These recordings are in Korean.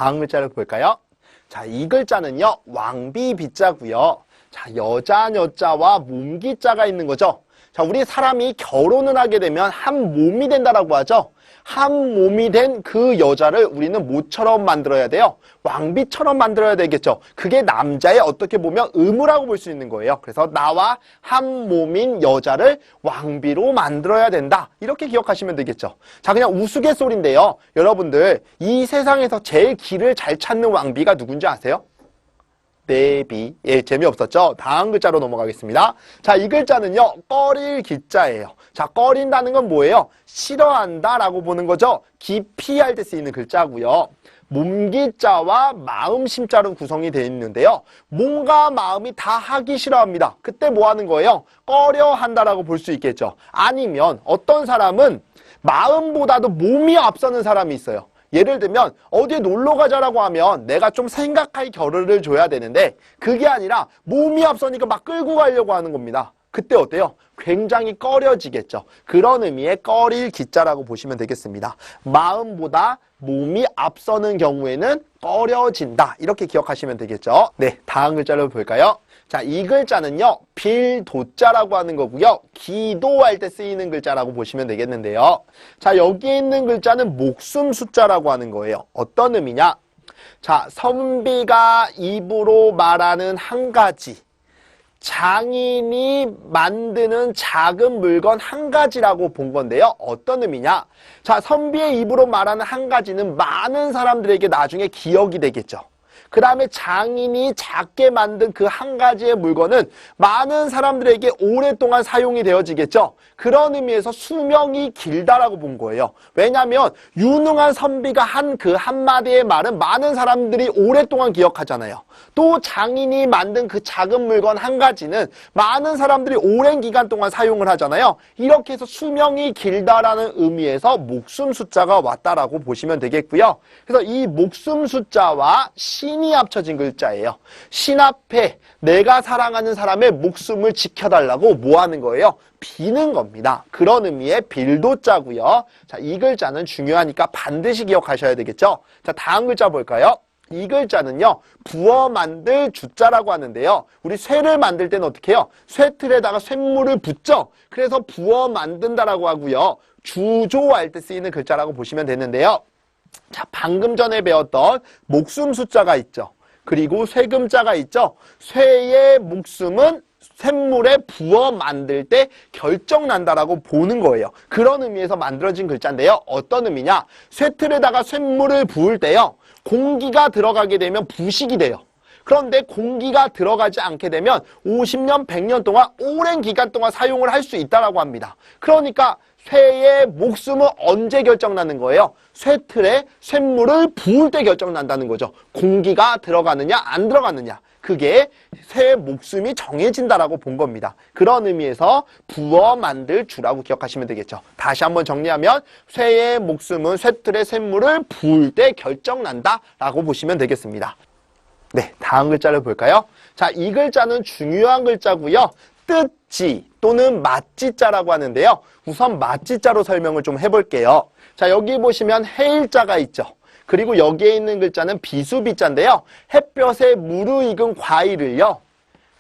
다음 글자를 볼까요? 자, 이 글자는요, 왕비비자고요. 자, 여자와 몸기자가 있는 거죠. 자, 우리 사람이 결혼을 하게 되면 한 몸이 된다라고 하죠. 한 몸이 된 그 여자를 우리는 뭐처럼 만들어야 돼요? 왕비처럼 만들어야 되겠죠. 그게 남자의 어떻게 보면 의무라고 볼 수 있는 거예요. 그래서 나와 한 몸인 여자를 왕비로 만들어야 된다. 이렇게 기억하시면 되겠죠. 자, 그냥 우스갯소리인데요. 여러분들, 이 세상에서 제일 길을 잘 찾는 왕비가 누군지 아세요? 내비. 예, 재미없었죠? 다음 글자로 넘어가겠습니다. 자, 이 글자는요, 꺼릴 기자예요. 자, 꺼린다는 건 뭐예요? 싫어한다 라고 보는 거죠. 기피할 때 쓰이는 글자고요. 몸기자와 마음심자로 구성이 되어 있는데요. 몸과 마음이 다 하기 싫어합니다. 그때 뭐 하는 거예요? 꺼려한다라고 볼 수 있겠죠. 아니면 어떤 사람은 마음보다도 몸이 앞서는 사람이 있어요. 예를 들면 어디에 놀러 가자라고 하면 내가 좀 생각할 겨를을 줘야 되는데 그게 아니라 몸이 앞서니까 막 끌고 가려고 하는 겁니다. 그때 어때요? 굉장히 꺼려지겠죠. 그런 의미의 꺼릴 기자라고 보시면 되겠습니다. 마음보다 몸이 앞서는 경우에는 꺼려진다. 이렇게 기억하시면 되겠죠. 네, 다음 글자를 볼까요? 자, 이 글자는요, 빌도자라고 하는 거고요. 기도할 때 쓰이는 글자라고 보시면 되겠는데요. 자, 여기에 있는 글자는 목숨 숫자라고 하는 거예요. 어떤 의미냐? 자, 선비가 입으로 말하는 한 가지, 장인이 만드는 작은 물건 한 가지라고 본 건데요. 어떤 의미냐? 자, 선비의 입으로 말하는 한 가지는 많은 사람들에게 나중에 기억이 되겠죠. 그 다음에 장인이 작게 만든 그 한 가지의 물건은 많은 사람들에게 오랫동안 사용이 되어지겠죠. 그런 의미에서 수명이 길다라고 본 거예요. 왜냐하면 유능한 선비가 한 그 한마디의 말은 많은 사람들이 오랫동안 기억하잖아요. 또 장인이 만든 그 작은 물건 한 가지는 많은 사람들이 오랜 기간 동안 사용을 하잖아요. 이렇게 해서 수명이 길다라는 의미에서 목숨 숫자가 왔다라고 보시면 되겠고요. 그래서 이 목숨 숫자와 신이 합쳐진 글자예요. 신 앞에 내가 사랑하는 사람의 목숨을 지켜달라고 뭐 하는 거예요? 비는 겁니다. 그런 의미의 빌도자고요. 자, 이 글자는 중요하니까 반드시 기억하셔야 되겠죠. 자, 다음 글자 볼까요? 이 글자는요, 부어 만들 주자라고 하는데요. 우리 쇠를 만들 때는 어떻게 해요? 쇠틀에다가 쇳물을 붓죠? 그래서 부어 만든다라고 하고요. 주조할 때 쓰이는 글자라고 보시면 되는데요. 자, 방금 전에 배웠던 목숨 숫자가 있죠. 그리고 쇠금자가 있죠. 쇠의 목숨은 쇳물에 부어 만들 때 결정난다라고 보는 거예요. 그런 의미에서 만들어진 글자인데요. 어떤 의미냐? 쇠틀에다가 쇳물을 부을 때요. 공기가 들어가게 되면 부식이 돼요. 그런데 공기가 들어가지 않게 되면 50년, 100년 동안 오랜 기간 동안 사용을 할 수 있다라고 합니다. 그러니까 쇠의 목숨은 언제 결정나는 거예요? 쇠틀에 쇳물을 부을 때 결정난다는 거죠. 공기가 들어가느냐 안 들어가느냐. 그게 쇠의 목숨이 정해진다라고 본 겁니다. 그런 의미에서 부어 만들 주라고 기억하시면 되겠죠. 다시 한번 정리하면 쇠의 목숨은 쇠틀에 쇳물을 부을 때 결정난다라고 보시면 되겠습니다. 네, 다음 글자를 볼까요? 자, 이 글자는 중요한 글자고요. 뜻지 또는 맞지자라고 하는데요. 우선 맞지자로 설명을 좀 해볼게요. 자, 여기 보시면 해일자가 있죠. 그리고 여기에 있는 글자는 비수비자인데요. 햇볕에 무르익은 과일을요,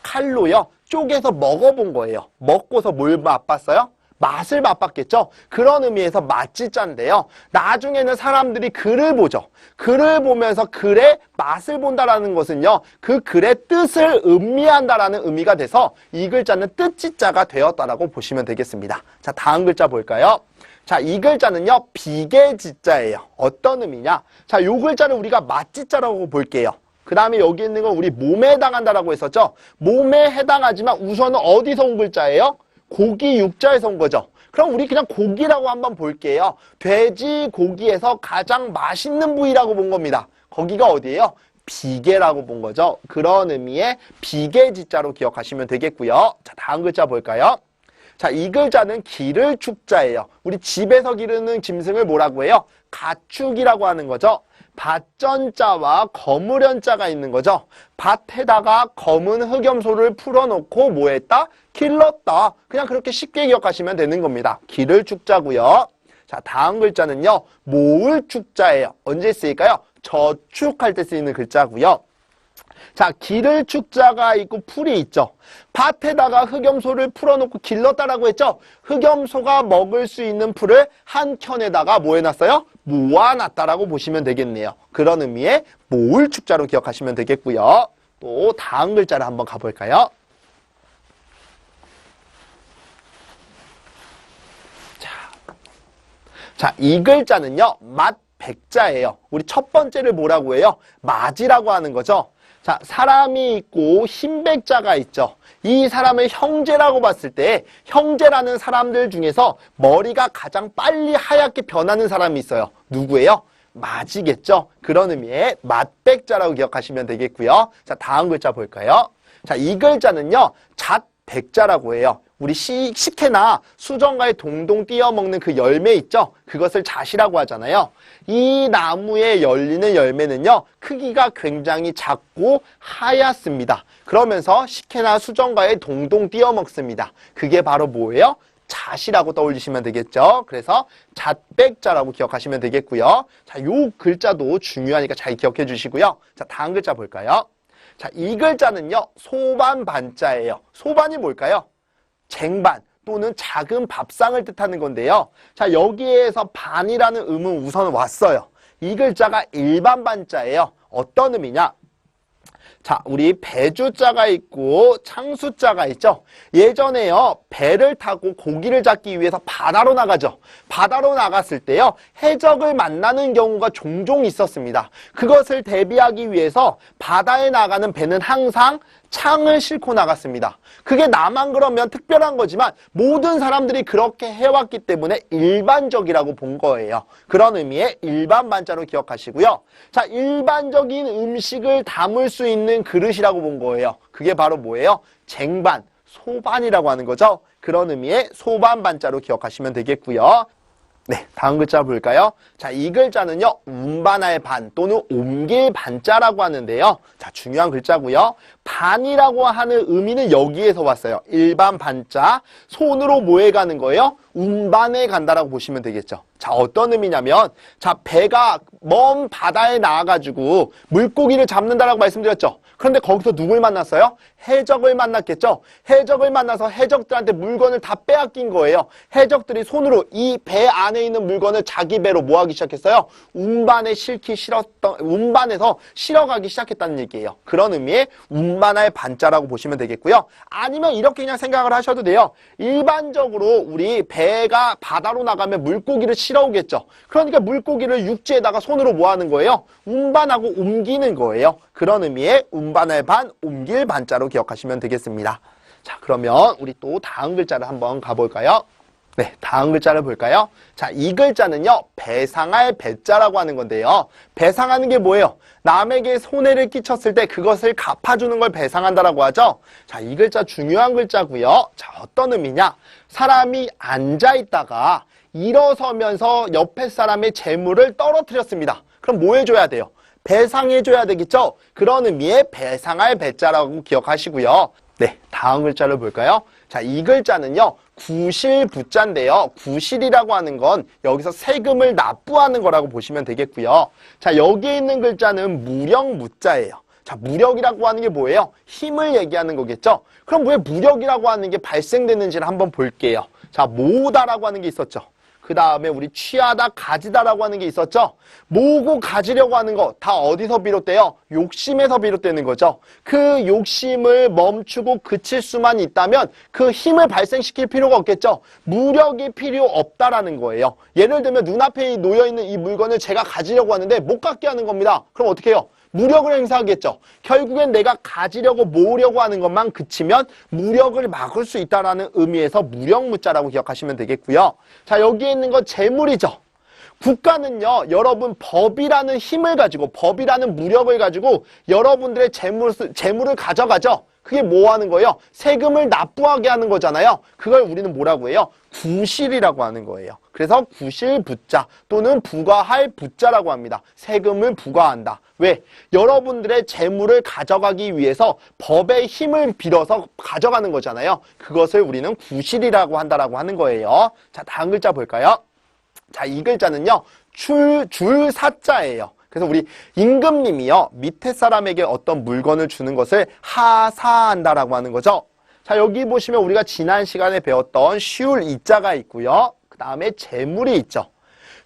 칼로요, 쪼개서 먹어본 거예요. 먹고서 뭘 맛봤어요? 맛을 맛봤겠죠? 그런 의미에서 맛지자인데요. 나중에는 사람들이 글을 보죠. 글을 보면서 글의 맛을 본다라는 것은요, 그 글의 뜻을 음미한다라는 의미가 돼서 이 글자는 뜻지자가 되었다라고 보시면 되겠습니다. 자, 다음 글자 볼까요? 자, 이 글자는요, 비계지자예요. 어떤 의미냐? 자, 요 글자를 우리가 맛지자라고 볼게요. 그 다음에 여기 있는 건 우리 몸에 해당한다라고 했었죠? 몸에 해당하지만 우선은 어디서 온 글자예요? 고기 육자에서 온 거죠. 그럼 우리 그냥 고기라고 한번 볼게요. 돼지 고기에서 가장 맛있는 부위라고 본 겁니다. 거기가 어디예요? 비계라고 본 거죠. 그런 의미의 비계지자로 기억하시면 되겠고요. 자, 다음 글자 볼까요? 자, 이 글자는 기를 축자예요. 우리 집에서 기르는 짐승을 뭐라고 해요? 가축이라고 하는 거죠. 밭전자와 거무련자가 있는 거죠. 밭에다가 검은 흑염소를 풀어놓고 뭐 했다? 길렀다. 그냥 그렇게 쉽게 기억하시면 되는 겁니다. 기를 축자고요. 자, 다음 글자는요, 모을 축자예요. 언제 쓰일까요? 저축할 때 쓰이는 글자고요. 자, 기를 축자가 있고 풀이 있죠. 밭에다가 흑염소를 풀어놓고 길렀다라고 했죠. 흑염소가 먹을 수 있는 풀을 한 켠에다가 뭐 해놨어요? 모아놨다라고 보시면 되겠네요. 그런 의미의 모을 축자로 기억하시면 되겠고요. 또 다음 글자를 한번 가볼까요? 자, 이 글자는요, 맛백자예요. 우리 첫 번째를 뭐라고 해요? 맞이라고 하는 거죠. 자, 사람이 있고 흰백자가 있죠. 이 사람을 형제라고 봤을 때 형제라는 사람들 중에서 머리가 가장 빨리 하얗게 변하는 사람이 있어요. 누구예요? 맞이겠죠. 그런 의미의 맛백자라고 기억하시면 되겠고요. 자, 다음 글자 볼까요? 자, 이 글자는요, 잣백자라고 해요. 우리 식혜나 수정과에 동동 띄어먹는 그 열매 있죠? 그것을 잣이라고 하잖아요. 이 나무에 열리는 열매는요, 크기가 굉장히 작고 하얗습니다. 그러면서 식혜나 수정과에 동동 띄어먹습니다. 그게 바로 뭐예요? 잣이라고 떠올리시면 되겠죠. 그래서 잣백자라고 기억하시면 되겠고요. 자, 요 글자도 중요하니까 잘 기억해 주시고요. 자, 다음 글자 볼까요? 자, 이 글자는요, 소반반자예요. 소반이 뭘까요? 쟁반 또는 작은 밥상을 뜻하는 건데요. 자, 여기에서 반이라는 음은 우선 왔어요. 이 글자가 일반 반자예요. 어떤 의미냐? 자, 우리 배주자가 있고 창수자가 있죠. 예전에요, 배를 타고 고기를 잡기 위해서 바다로 나가죠. 바다로 나갔을 때요, 해적을 만나는 경우가 종종 있었습니다. 그것을 대비하기 위해서 바다에 나가는 배는 항상 창을 싣고 나갔습니다. 그게 나만 그러면 특별한 거지만 모든 사람들이 그렇게 해왔기 때문에 일반적이라고 본 거예요. 그런 의미의 일반 반자로 기억하시고요. 자, 일반적인 음식을 담을 수 있는 그릇이라고 본 거예요. 그게 바로 뭐예요? 쟁반, 소반이라고 하는 거죠. 그런 의미의 소반 반자로 기억하시면 되겠고요. 네, 다음 글자 볼까요? 자, 이 글자는요, 운반할 반 또는 옮길 반자라고 하는데요. 자, 중요한 글자고요. 반이라고 하는 의미는 여기에서 왔어요. 일반 반자, 손으로 뭐해 가는 거예요? 운반해 간다라고 보시면 되겠죠. 자, 어떤 의미냐면, 자, 배가 먼 바다에 나와가지고 물고기를 잡는다라고 말씀드렸죠. 그런데 거기서 누굴 만났어요? 해적을 만났겠죠. 해적을 만나서 해적들한테 물건을 다 빼앗긴 거예요. 해적들이 손으로 이 배 안에 있는 물건을 자기 배로 뭐 하기 시작했어요? 운반해서 실어가기 시작했다는 얘기예요. 그런 의미의 운반할 반자라고 보시면 되겠고요. 아니면 이렇게 그냥 생각을 하셔도 돼요. 일반적으로 우리 배가 바다로 나가면 물고기를 실어오겠죠. 그러니까 물고기를 육지에다가 손으로 뭐 하는 거예요? 운반하고 옮기는 거예요. 그런 의미의 운반할 반, 옮길 반자로 기억하시면 되겠습니다. 자, 그러면 우리 또 다음 글자를 한번 가볼까요? 네, 다음 글자를 볼까요? 자, 이 글자는요, 배상할 배자라고 하는 건데요. 배상하는 게 뭐예요? 남에게 손해를 끼쳤을 때 그것을 갚아주는 걸 배상한다라고 하죠. 자, 이 글자 중요한 글자고요. 자, 어떤 의미냐? 사람이 앉아있다가 일어서면서 옆에 사람의 재물을 떨어뜨렸습니다. 그럼 뭐 해줘야 돼요? 배상해줘야 되겠죠? 그런 의미의 배상할 배자라고 기억하시고요. 네, 다음 글자를 볼까요? 자, 이 글자는요, 구실부자인데요. 구실이라고 하는 건 여기서 세금을 납부하는 거라고 보시면 되겠고요. 자, 여기에 있는 글자는 무력무자예요. 자, 무력이라고 하는 게 뭐예요? 힘을 얘기하는 거겠죠? 그럼 왜 무력이라고 하는 게 발생됐는지를 한번 볼게요. 자, 모으다라고 하는 게 있었죠. 그 다음에 우리 취하다, 가지다라고 하는 게 있었죠. 모으고 가지려고 하는 거 다 어디서 비롯돼요? 욕심에서 비롯되는 거죠. 그 욕심을 멈추고 그칠 수만 있다면 그 힘을 발생시킬 필요가 없겠죠. 무력이 필요 없다라는 거예요. 예를 들면 눈앞에 놓여있는 이 물건을 제가 가지려고 하는데 못 갖게 하는 겁니다. 그럼 어떻게 해요? 무력을 행사하겠죠. 결국엔 내가 가지려고 모으려고 하는 것만 그치면 무력을 막을 수 있다는 의미에서 무력무자라고 기억하시면 되겠고요. 자, 여기에 있는 건 재물이죠. 국가는요, 여러분 법이라는 힘을 가지고, 법이라는 무력을 가지고 여러분들의 재물을 가져가죠. 그게 뭐 하는 거예요? 세금을 납부하게 하는 거잖아요. 그걸 우리는 뭐라고 해요? 구실이라고 하는 거예요. 그래서 구실부자 또는 부과할 부자라고 합니다. 세금을 부과한다. 왜? 여러분들의 재물을 가져가기 위해서 법의 힘을 빌어서 가져가는 거잖아요. 그것을 우리는 구실이라고 한다라고 하는 거예요. 자, 다음 글자 볼까요? 자, 이 글자는요, 줄사자예요. 그래서 우리 임금님이요, 밑에 사람에게 어떤 물건을 주는 것을 하사한다라고 하는 거죠. 자, 여기 보시면 우리가 지난 시간에 배웠던 쉬울 이자가 있고요. 그 다음에 재물이 있죠.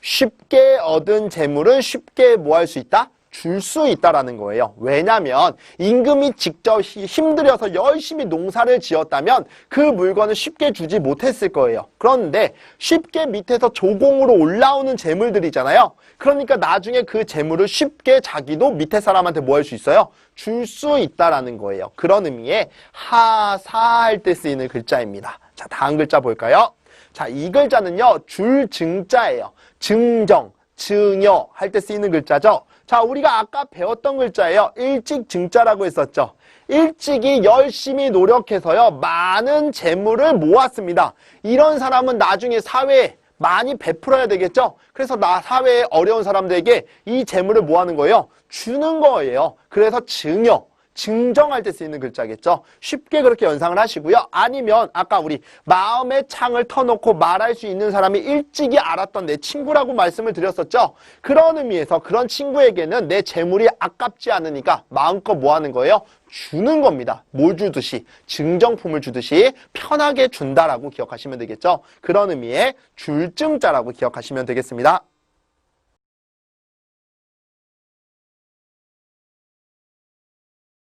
쉽게 얻은 재물은 쉽게 뭐 할 수 있다? 줄 수 있다라는 거예요. 왜냐하면 임금이 직접 힘들여서 열심히 농사를 지었다면 그 물건을 쉽게 주지 못했을 거예요. 그런데 쉽게 밑에서 조공으로 올라오는 재물들이잖아요. 그러니까 나중에 그 재물을 쉽게 자기도 밑에 사람한테 뭐 할 수 있어요? 줄 수 있다라는 거예요. 그런 의미의 하사할 때 쓰이는 글자입니다. 자, 다음 글자 볼까요? 자, 이 글자는요, 줄 증자예요. 증정, 증여 할 때 쓰이는 글자죠. 자, 우리가 아까 배웠던 글자예요. 일찍 증자라고 했었죠. 일찍이 열심히 노력해서요, 많은 재물을 모았습니다. 이런 사람은 나중에 사회에 많이 베풀어야 되겠죠. 그래서 사회에 어려운 사람들에게 이 재물을 뭐 하는 거예요? 주는 거예요. 그래서 증여, 증정할 때 쓰이는 글자겠죠. 쉽게 그렇게 연상을 하시고요. 아니면 아까 우리 마음의 창을 터놓고 말할 수 있는 사람이 일찍이 알았던 내 친구라고 말씀을 드렸었죠. 그런 의미에서 그런 친구에게는 내 재물이 아깝지 않으니까 마음껏 뭐 하는 거예요? 주는 겁니다. 뭘 주듯이, 증정품을 주듯이 편하게 준다라고 기억하시면 되겠죠. 그런 의미의 줄증자라고 기억하시면 되겠습니다.